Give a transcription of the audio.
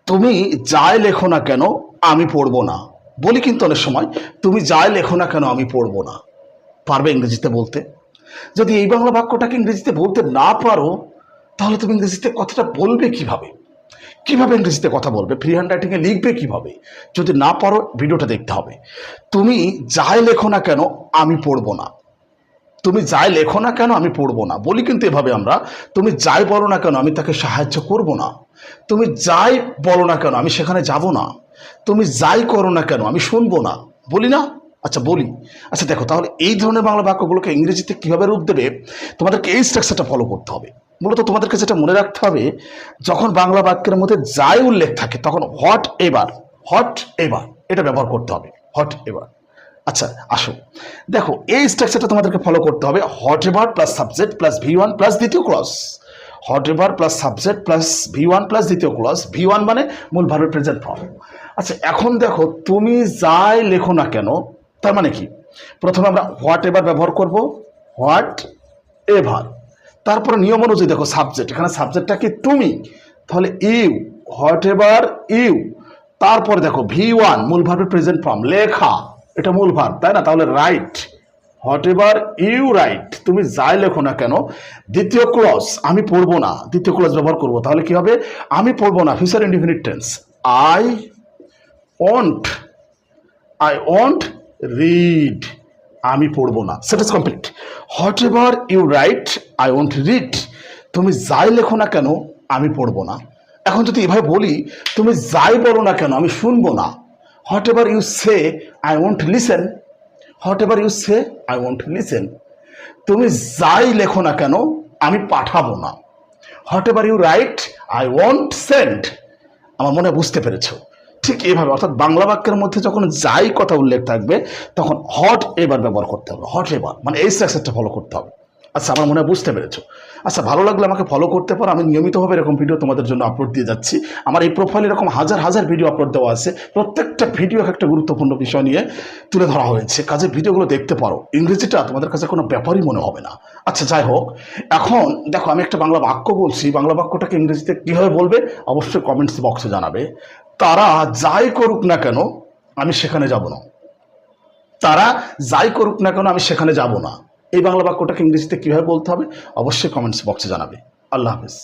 তুমি যাই লেখো না কেন আমি পড়বো না, বলি কিন্তু অনেক সময় তুমি যাই লেখো না কেন আমি পড়বো না। পারবে ইংরেজিতে বলতে? যদি এই বাংলা বাক্যটাকে ইংরেজিতে বলতে না পারো, তাহলে তুমি ইংরেজিতে কথাটা বলবে কিভাবে? কিভাবে ইংরেজিতে কথা বলবে? ফ্রি হ্যান্ড রাইটিংয়ে লিখবে কিভাবে? যদি না পারো ভিডিওটা দেখতে হবে। তুমি যাই লেখো না কেন আমি পড়বো না। তুমি যাই লেখো না কেন আমি পড়বো না, বলি কিন্তু এভাবে আমরা। তুমি যাই বলো না কেন আমি তাকে সাহায্য করব না। তুমি যাই বলো না কেন আমি সেখানে যাব না। তুমি যাই করো না কেন আমি শুনবো না, বলি না? আচ্ছা বলি। আচ্ছা দেখো, তাহলে এই ধরনের বাংলা বাক্যগুলোকে ইংরেজিতে কিভাবে রূপ দেবে, তোমাদেরকে এই স্ট্রাকচারটা ফলো করতে হবে। মূলত তোমাদেরকে যেটা মনে রাখতে হবে, যখন বাংলা বাক্যের মধ্যে যাই উল্লেখ থাকে তখন হোয়াট এভার এটা ব্যবহার করতে হবে। Whatever. আচ্ছা আসো দেখো, এই স্ট্রাকচারটা তোমাদেরকে ফলো করতে হবে। Whatever plus subject plus ভি1 প্লাস দ্বিতীয় clause. Whatever plus subject plus ভি1 প্লাস দ্বিতীয় ক্লজ। ভি1 মানে মূল ভার্বের প্রেজেন্ট ফর্ম। আচ্ছা এখন দেখো, তুমি যাই লেখো না কেন, তার মানে কি? প্রথমে আমরা হোয়াট এভার ব্যবহার করব, হোয়াট এভার। তারপরে নিয়ম অনুযায়ী দেখো সাবজেক্ট, এখানে সাবজেক্টটা কি তুমি, তাহলে ইউ, হোয়াট এভার ইউ। তারপরে দেখো ভি1 মূল ভার্বের প্রেজেন্ট ফর্ম, লেখা, এটা মূল ভার্ব তাই না, তাহলে right, whatever you write, তুমি যাই লেখো না কেন। দ্বিতীয় ক্লজ আমি পড়বো না, দ্বিতীয় ক্লজ ব্যবহার করবো, তাহলে কি হবে? আমি পড়বো না, future indefinite tense. I won't, I won't read, আমি পড়বো না, sentence complete. Whatever you write I won't read, তুমি যাই লেখো না কেন আমি পড়বো না। এখন যদি এভাবে বলি, তুমি যাই বলো না কেন আমি শুনবো না। Whatever you say I won't listen, whatever you say I won't listen, তুমি যাই লেখো না কেন আমি পাঠাবো না। Whatever you write I won't send. আমার মনে হয় বুঝতে পেরেছো। ঠিক এইভাবে, অর্থাৎ বাংলা বাক্যের মধ্যে যখন যাই কথা উল্লেখ থাকবে তখন হট এভার ব্যবহার করতে হবে। হট এভার মানে এই স্ট্রাকচারটা ফলো করতে হবে। আচ্ছা আমার মনে হয় বুঝতে পেরেছো। আচ্ছা ভালো লাগলে আমাকে ফলো করতে পারো, আমি নিয়মিতভাবে এরকম ভিডিও তোমাদের জন্য আপলোড দিয়ে যাচ্ছি। আমার এই প্রোফাইলে এরকম হাজার হাজার ভিডিও আপলোড দেওয়া আছে, প্রত্যেকটা ভিডিও একটা গুরুত্বপূর্ণ বিষয় নিয়ে তুলে ধরা হয়েছে। কাজে ভিডিওগুলো দেখতে পারো, ইংরেজিটা তোমাদের কাছে কোনো ব্যাপারই মনে হবে না। আচ্ছা যাই হোক, এখন দেখো আমি একটা বাংলা বাক্য বলছি, বাংলা বাক্যটাকে ইংরেজিতে কীভাবে বলবে অবশ্যই কমেন্টস বক্সে জানাবে। তারা যাই করুক না কেন আমি সেখানে যাব না। তারা যাই করুক না কেন আমি সেখানে যাব না, এই বাংলা বাক্যটাকে ইংরেজিতে কিভাবে বলতে হবে অবশ্যই কমেন্টস বক্সে জানাবে। আল্লাহ হাফেজ।